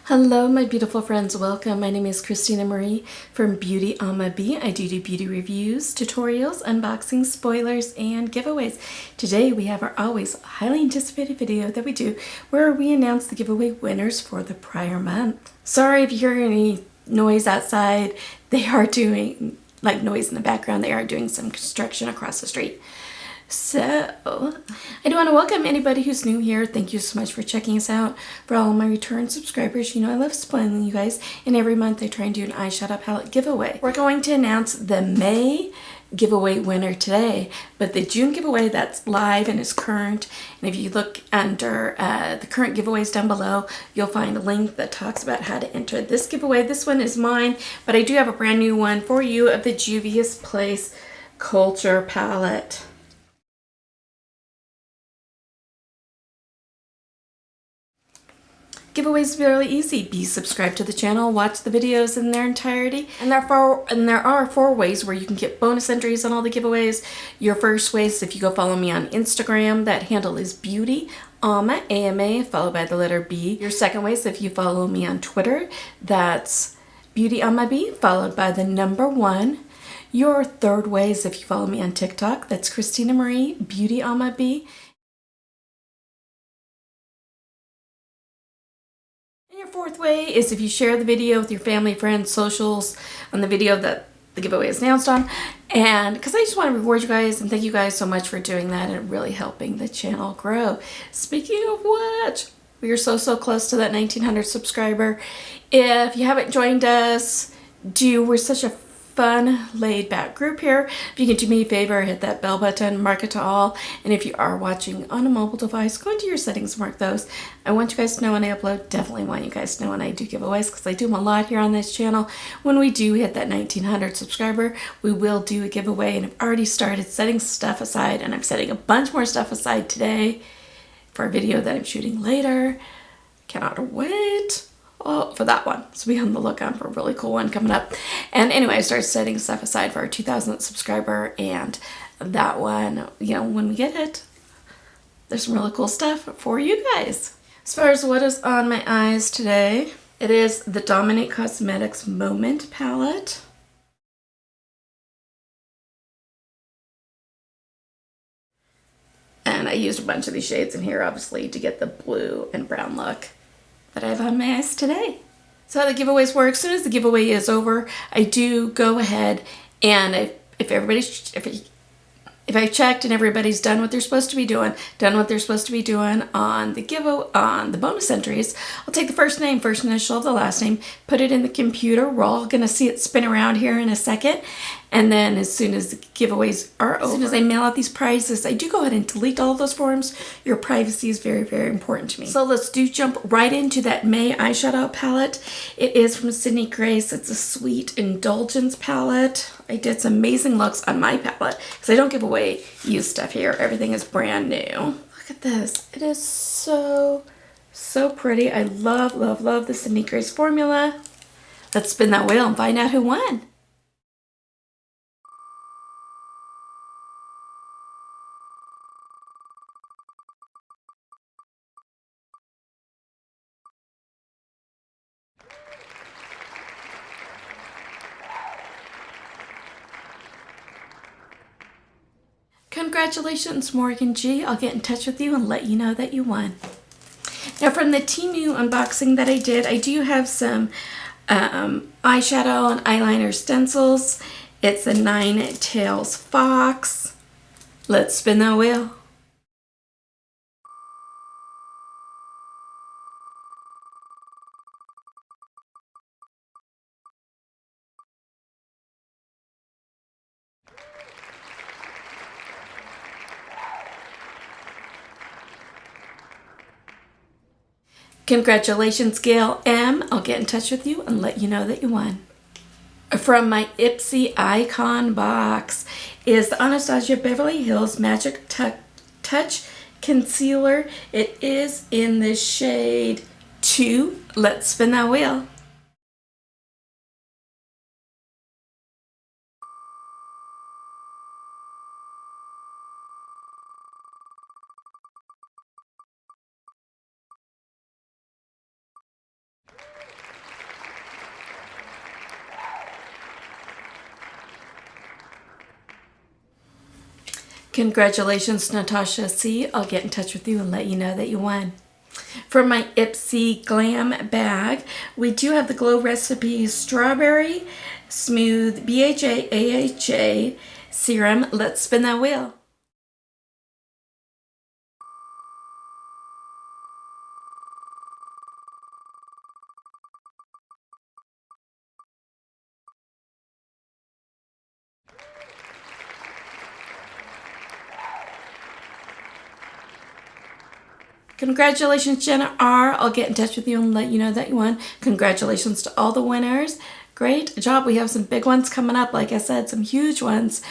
Hello my beautiful friends, welcome. My name is Christina Marie from BeautyAmaB. I do beauty reviews, tutorials, unboxings, spoilers, and giveaways. Today we have our always highly anticipated video that we do where we announce the giveaway winners for the prior month. Sorry if you hear any noise outside. They are doing, like noise in the background, they are doing some construction across the street. So, I do want to welcome anybody who's new here. Thank you so much for checking us out. For all my return subscribers, you know I love spoiling you guys. And every month I try and do an eyeshadow palette giveaway. We're going to announce the May giveaway winner today. But the June giveaway, that's live and is current. And if you look under the current giveaways down below, you'll find a link that talks about how to enter this giveaway. This one is mine, but I do have a brand new one for you of the Juvia's Place Culture Palette. Giveaway is really easy. Be subscribed to the channel, watch the videos in their entirety, and there are four ways where you can get bonus entries on all the giveaways. Your first way is if you go follow me on Instagram. That handle is BeautyAmaB, A-M-A, followed by the letter B. Your second way is if you follow me on Twitter. That's BeautyAmaB, followed by the number 1. Your third way is if you follow me on TikTok. That's Christina Marie, BeautyAmaB. Your fourth way is if you share the video with your family, friends, socials on the video that the giveaway is announced on. And because I just want to reward you guys and thank you guys so much for doing that and really helping the channel grow. Speaking of which, we are so close to that 1900 subscriber. If you haven't joined us, we're such a fun, laid-back group here. If you can do me a favor, hit that bell button, mark it to all, and if you are watching on a mobile device, go into your settings, mark those. I want you guys to know when I upload. Definitely want you guys to know when I do giveaways, because I do them a lot here on this channel. When we do hit that 1900 subscriber, we will do a giveaway, and I've already started setting stuff aside, and I'm setting a bunch more stuff aside today for a video that I'm shooting later. Cannot wait for that one. So be on the lookout for a really cool one coming up. And anyway, I started setting stuff aside for our 2000th subscriber, and that one, you know, when we get it, there's some really cool stuff for you guys. As far as what is on my eyes today, it is the Dominique Cosmetics Moment palette. And I used a bunch of these shades in here, obviously, to get the blue and brown look that I have on my eyes today. So how the giveaways work, as soon as the giveaway is over, I do go ahead and if I checked and everybody's done what they're supposed to be doing, on the bonus entries, I'll take the first name, first initial of the last name, put it in the computer. We're all gonna see it spin around here in a second. And then as soon as the giveaways are over, as soon as I mail out these prizes, I do go ahead and delete all of those forms. Your privacy is very important to me. So let's jump right into that May eyeshadow palette. It is from Sydney Grace. It's a Sweet Indulgence palette. I did some amazing looks on my palette because I don't give away used stuff here. Everything is brand new. Look at this. It is so pretty. I love the Sydney Grace formula. Let's spin that wheel and find out who won. Congratulations, Morgan G. I'll get in touch with you and let you know that you won. Now from the Temu unboxing that I did, I do have some eyeshadow and eyeliner stencils. It's a Nine Tails Fox. Let's spin that wheel. Congratulations, Gail M. I'll get in touch with you and let you know that you won. From my Ipsy Icon box is the Anastasia Beverly Hills Magic Touch Concealer. It is in the shade 2. Let's spin that wheel. Congratulations, Natasha C. I'll get in touch with you and let you know that you won. For my Ipsy Glam bag, we do have the Glow Recipe Strawberry Smooth BHA AHA Serum. Let's spin that wheel. Congratulations, Jenna R. I'll get in touch with you and let you know that you won. Congratulations to all the winners. Great job. We have some big ones coming up. Like I said, some huge ones.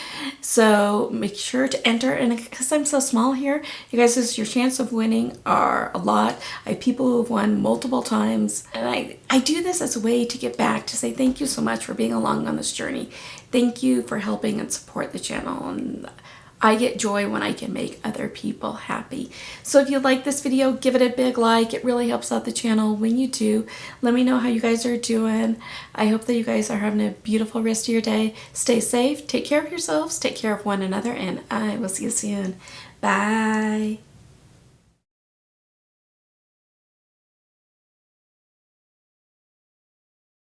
So make sure to enter. And because I'm so small here, you guys, your chance of winning are a lot. I have people who have won multiple times. And I do this as a way to get back to say thank you so much for being along on this journey. Thank you for helping and support the channel. And I get joy when I can make other people happy. So if you like this video, give it a big like. It really helps out the channel when you do. Let me know how you guys are doing. I hope that you guys are having a beautiful rest of your day. Stay safe, take care of yourselves, take care of one another, and I will see you soon. Bye.